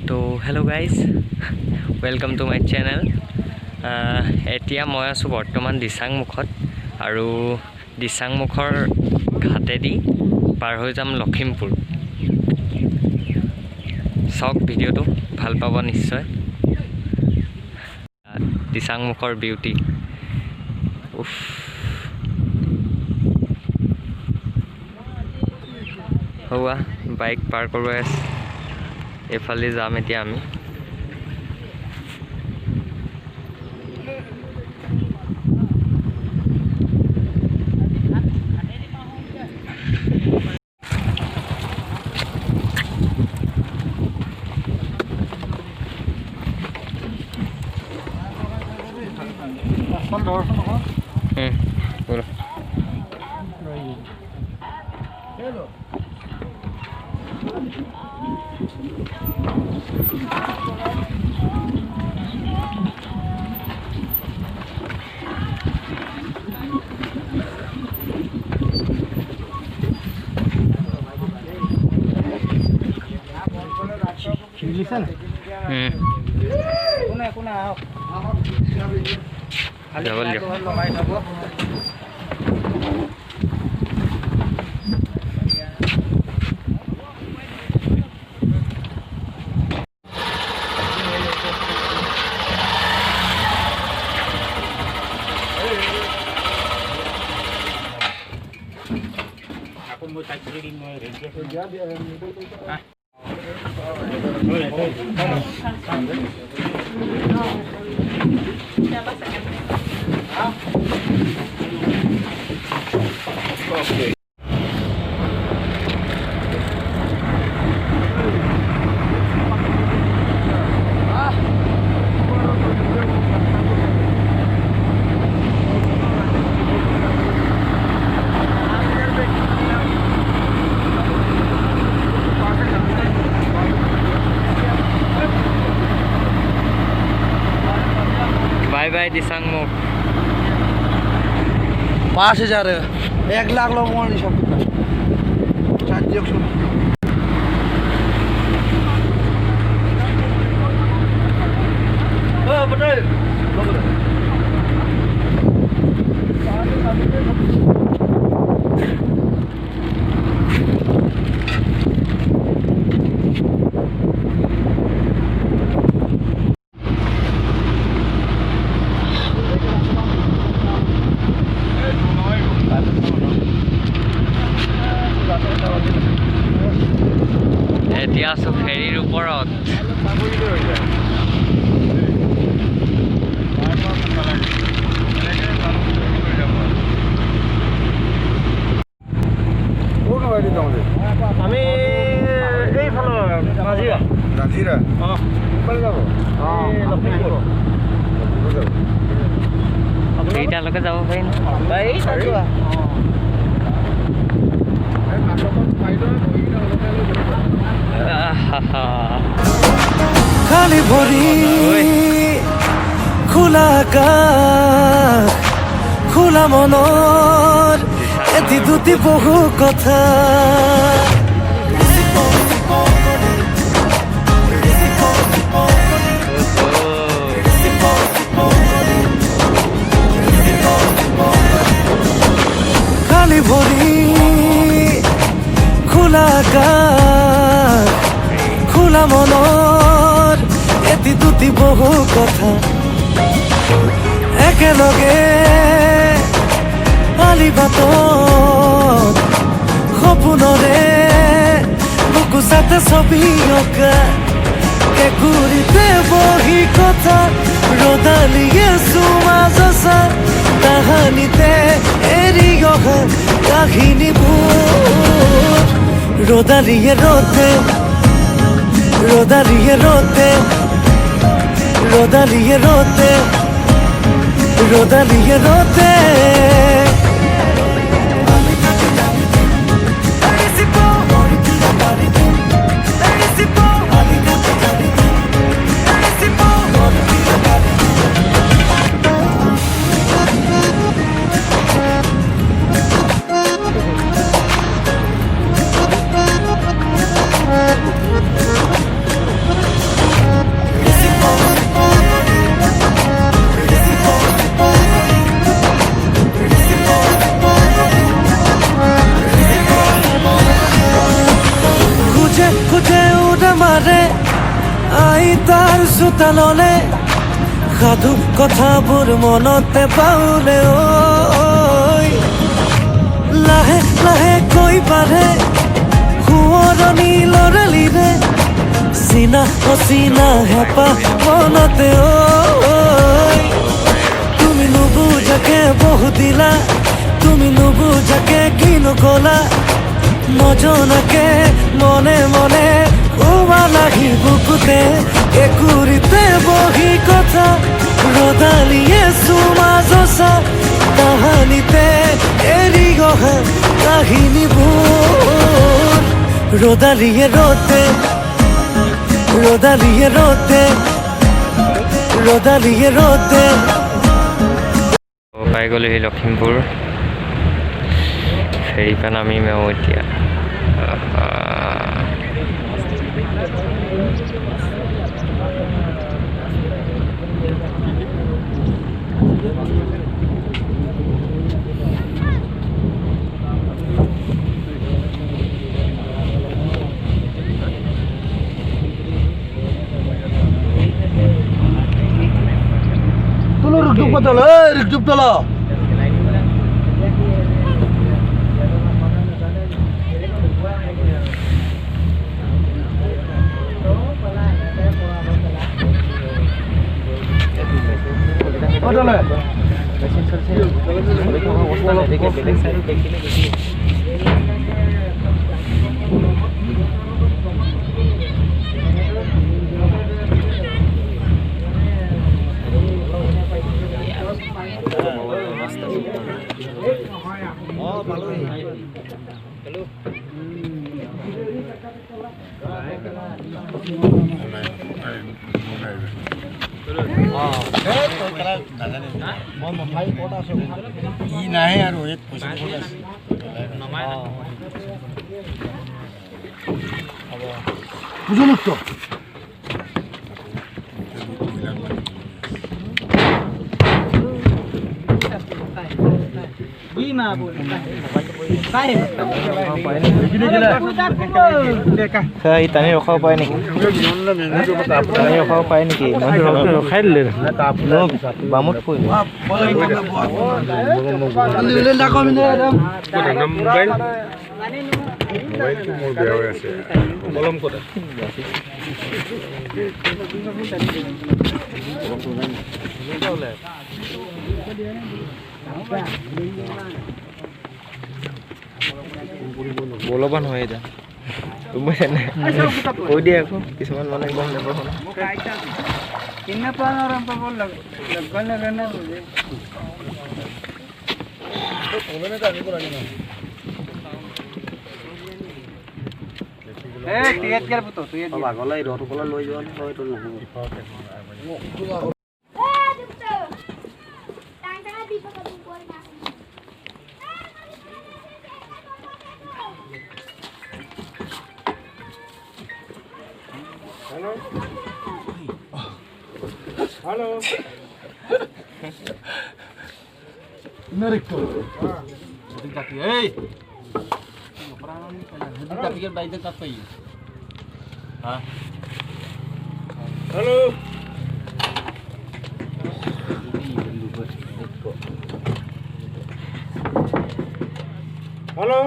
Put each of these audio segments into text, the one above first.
তো hello' guys welcome to my channel. এতিয়া মই আছোঁ বৰ্তমান দিচাংমুখত আৰু দিচাংমুখৰ ঘাটেদি পাৰ হৈ যাম লখিমপুৰ। চাওক ভিডিঅ'টো, ভাল পাব নিশ্চয়। দিচাংমুখৰ বিউটি উফ, হোৱা বাইক পাৰ কৰোৱাই আছে। এইফালে যাম এতিয়া আমি। Bye bye दिसांगमुख। 5000 1 लाख लोग वहाँ सब এতিয়া আছোঁ ফেৰীৰ ওপৰত। আমি এইফালৰ নাজিৰা ফেৰীটালৈকে যাব পাৰিম। খালি ভৰি খোলা আকাশ, খোলা মনৰ এটি দুটি বহু কথা। খালি ভৰি খোলা আকাশ, খোলা মনৰ এটি দুটি বহু কথা। একেলগে আলিবাটত সপোনৰে বুকুচাতে ছবি অঁকা। একুৰিতে বহি কথা ৰদালিয়ে চুমা জচা, তাহানিতে এৰি অহা কাহিনীবোৰ। ৰদালিয়ে ৰ'দে, ৰদালিয়ে ৰ'দে, ৰদালিয়ে ৰ'দে, ৰদালিয়ে ৰ'দে। তাৰ চোতাললে সাধু কথাবোৰ মনতে পাউলে ঐ লাহে লাহে কৈ বাঢ়ে সোঁৱৰণি লৰালিৰে চিনা অচিনা হেঁপাহ মনতে ঐ তুমি নুবুজাকে বহু দিলা তুমি নুবুজাকে কি নকলা নজনাকে মনে মনে উমালাহি বুকুতে একুৰিতে বহি কথা ৰদালিয়ে সুমাজসা তাহানিতে এৰি গহা কাহিনীবোৰ ৰদালিয়ে ৰতে ৰদালিয়ে ৰতে ৰদালিয়ে ৰতে পাই গ'লোহি লখিমপুৰ ফেৰীৰ পৰা নামিম আৰু এতিয়া Rukjub betul, rukjub dulu. Betul ya? नाही আৰু এক পইচা বুঝুন তো ইতানি ৰখাব পাৰে নেকি ইতানি ৰখাব পাৰে নেকি ৰখাই দিলে বামত কৈ মোবাইল মোবাইলটো মোৰ বেয়া হৈ আছে কলম ক'ত বলবান হয় এতিয়া তুমি কৈ দিয়ে আকৌ কিছুমান মানে গম নাপাব আগলৈ ৰটোপলা লৈ যোৱা হয়তো নহ'ব Halo. Menarik tuh. Jadi kaki, hei. Jadi kaki kan baik tapi. Hah? Halo. Halo.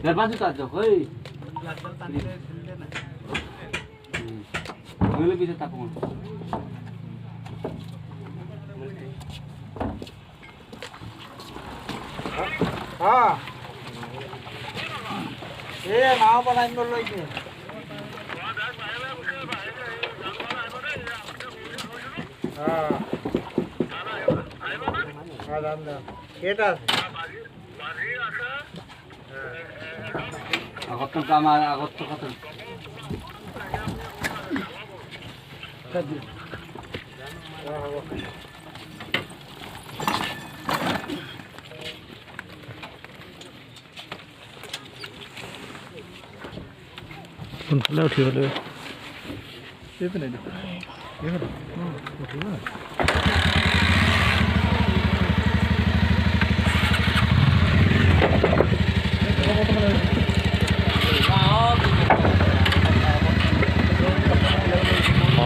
Dari mana tuh aja, hei. Boleh bisa tapung. Ah. Naw palain mo lagi. Kita. Agot to kama, agot to kata. কোনফালে উঠিবলৈ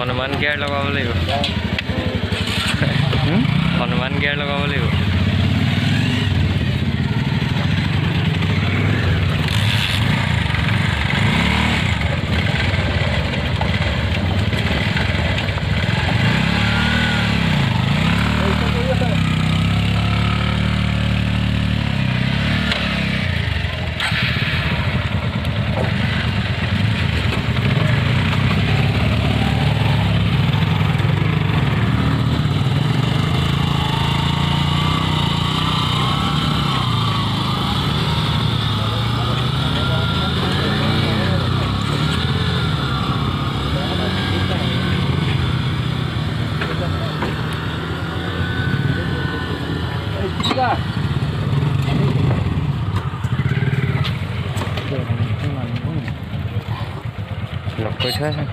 Hanuman gear লগাব লাগিব Hanuman gear লগাব লাগিব লগ কৰি থোৱা আছে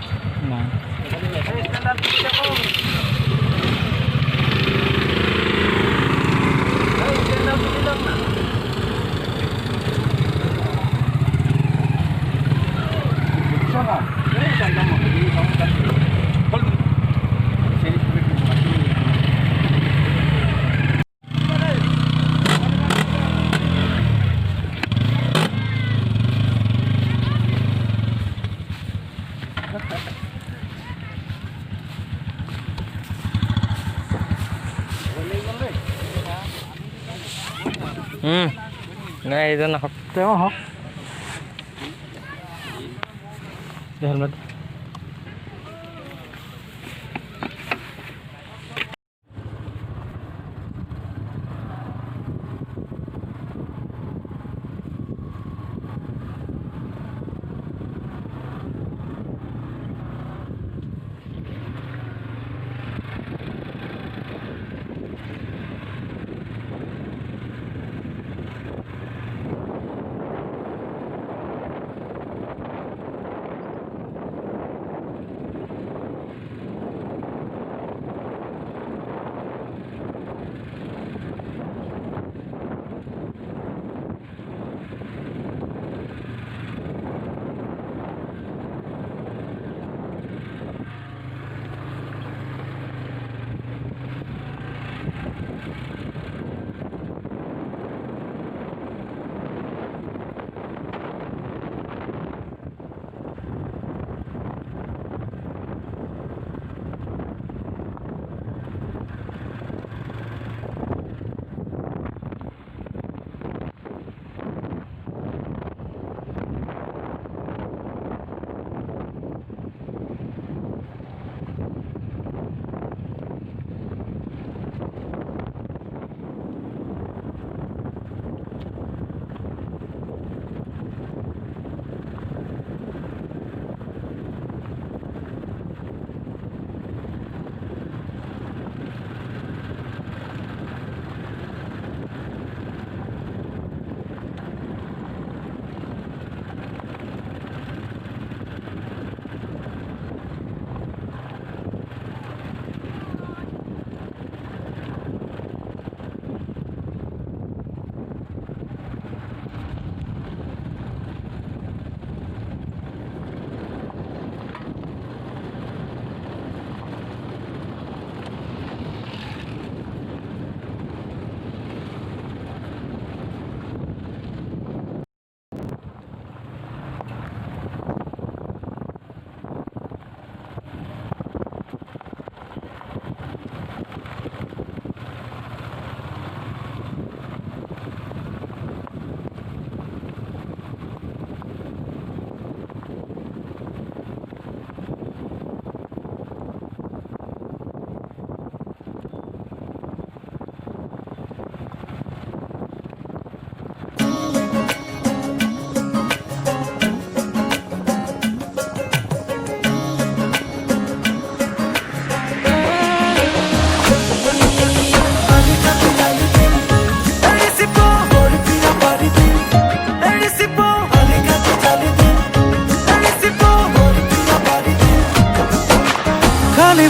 নাই এইজন হওক তেওঁ হওক হেলমেট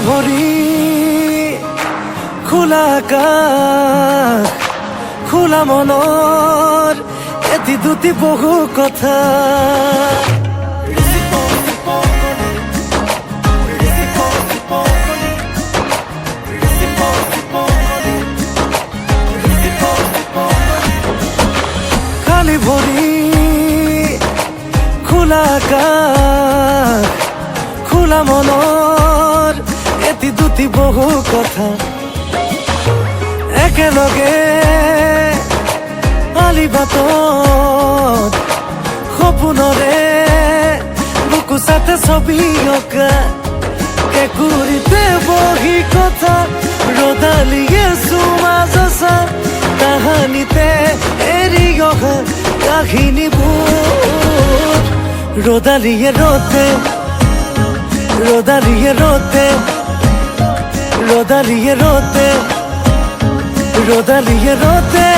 ভৰি খোলা আকাশ খোলা মনৰ এটি দুটি বহু কথা খোলা মনৰ এটি দুটি বহু কথা একেলগে আলিবাটত সপোনৰে বুকুচাতে ছবি অঁকা কেঁকুৰিতে বহি কথা ৰদালিয়ে চুমা জচা তাহানিতে এৰি অহা কাহিনীবোৰ ৰদালিয়ে ৰতে ৰদালিয়ে ৰতে ৰদালিয়ে ৰতে ৰদালিয়ে ৰতে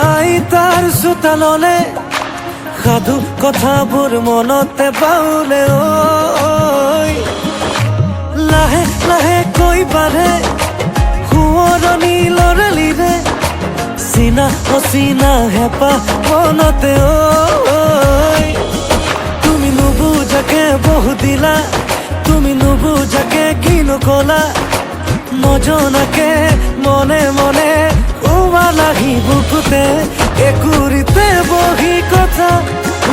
আইতাৰ চোতাললে সাধু কথাবোৰ মনতে পাউলে ঐ লাহে লাহে কৈ বাঢ়ে সোঁৱৰণি লৰালিৰে চিনা অচিনা হেঁপাহ মনতে ঐ তুমি নুবুজাকে বহু দিলা তুমি নুবুজাকে কিনো কলা নজনাকে মনে মনে উমালাহি বুকুতে একুৰিতে বহি কথা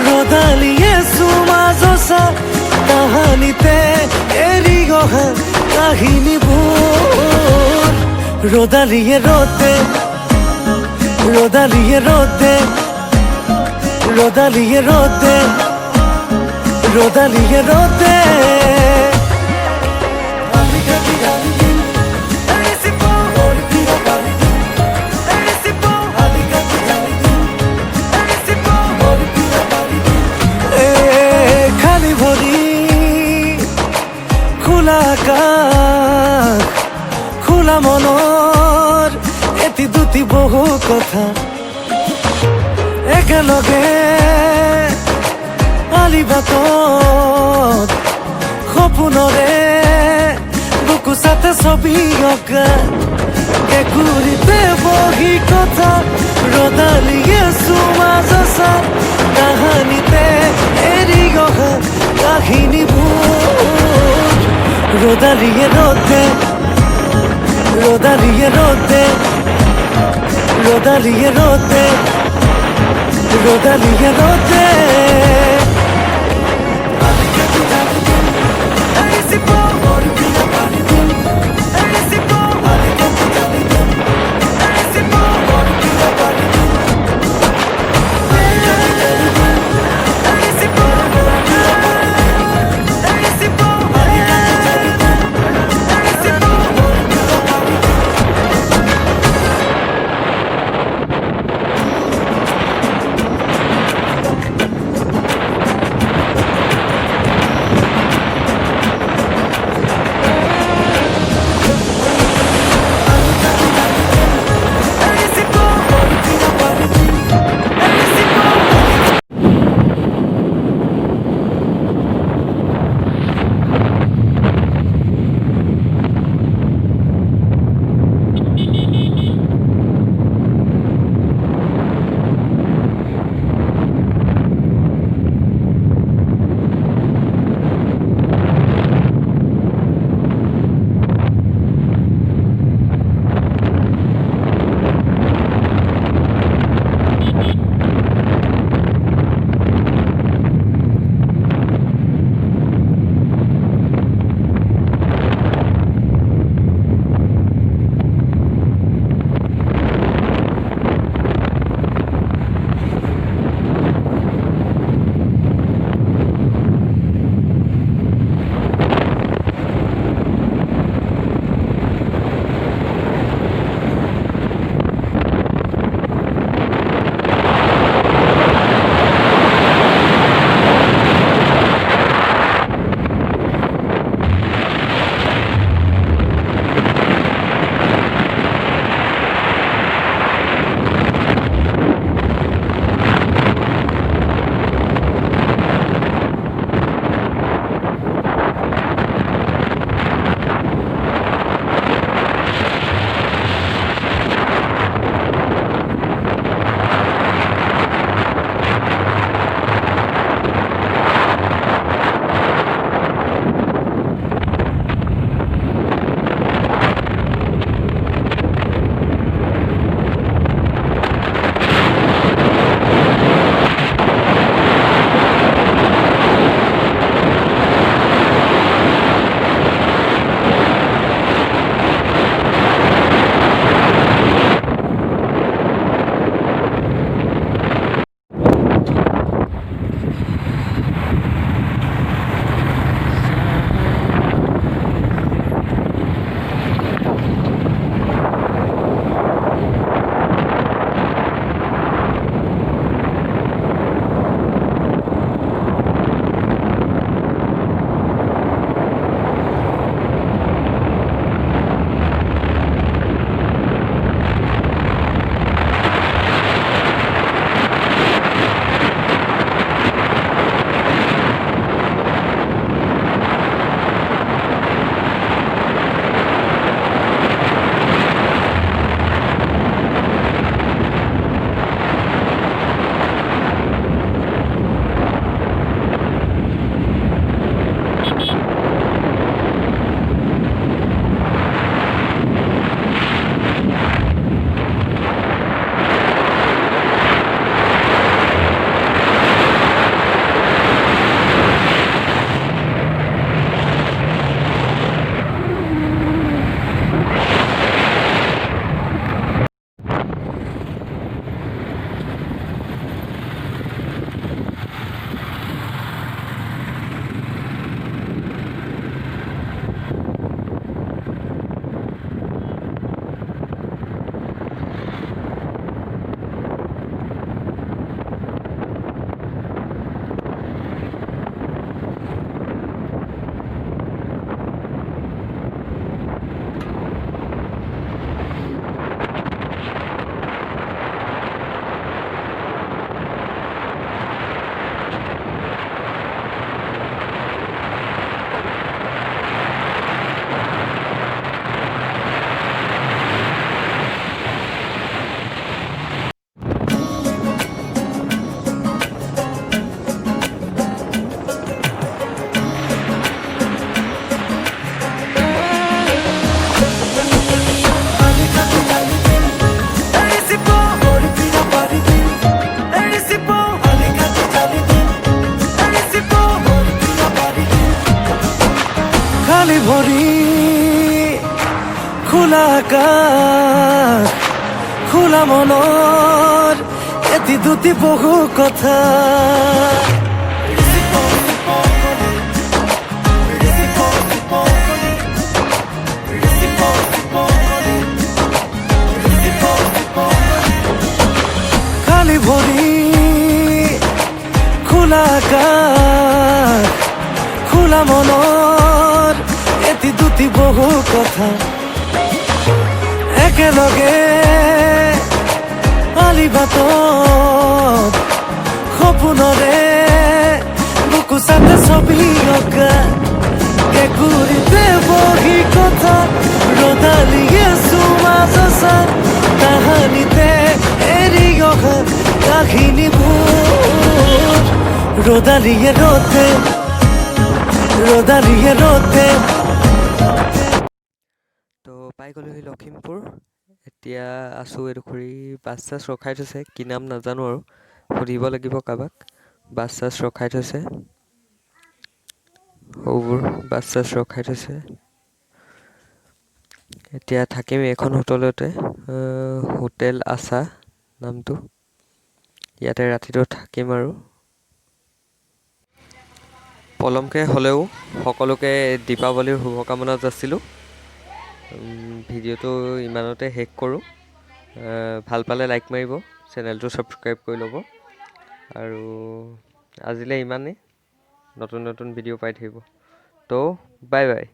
ৰদালিয়ে চুমা জচা তাহানিতে এৰি অহা কাহিনীবোৰ ৰদালিয়ে ৰতে ৰদালিয়ে ৰতে ৰদালিয়ে ৰতে ৰদালিয়ে ৰতে খোলা মনৰ এটি দুটি বহু কথা একেলগে আলিবাটত সপোনৰে বুকুচাতে ছবি অঁকা কেঁকুৰিতে বহি কথা ৰদালিয়ে চুমা জচা তাহানিতে এৰি অহা কাহিনীবোৰ ৰদালিয়ে ৰতে ৰদালিয়ে ৰতে ৰদালিয়ে ৰতে ৰদালিয়ে ৰতে খোলা আকাশ খোলা মনৰ এটি দুটি বহু কথা খালি ভৰি খোলা আকাশ খোলা মনৰ এটি দুটি বহু কথা একেলগে আলিবাটত সপোনৰে বুকুচাতে ছবি অঁকা কেঁকুৰিতে বহি কথা ৰদালিয়ে চুমাজা তাহানিতে এৰি অহা কাহিনীবোৰ ৰদালিয়ে ৰ'দে তো পাই গ'লোহি লখিমপুৰ এতিয়া আছোঁ এডোখৰি বাছ চাছ ৰখাই থৈছে কি নাম নাজানো আৰু সুধিব লাগিব কাৰোবাক বাছ চাছ ৰখাই থৈছে সৌবোৰ বাছ চাছ ৰখাই থৈছে এতিয়া থাকিম এইখন হোটেলতে হোটেল আশা নামটো ইয়াতে ৰাতিটো থাকিম আৰু পলমকৈ হ'লেও সকলোকে দীপাৱলীৰ শুভকামনা যাচিলোঁ ভিডিঅ'টো ইমানতে শেষ কৰোঁ ভাল পালে লাইক মাৰিব চেনেলটো ছাবস্ক্ৰাইব কৰি ল'ব আৰু আজিলৈ ইমানেই নতুন নতুন ভিডিঅ' পাই থাকিব তো বাই বাই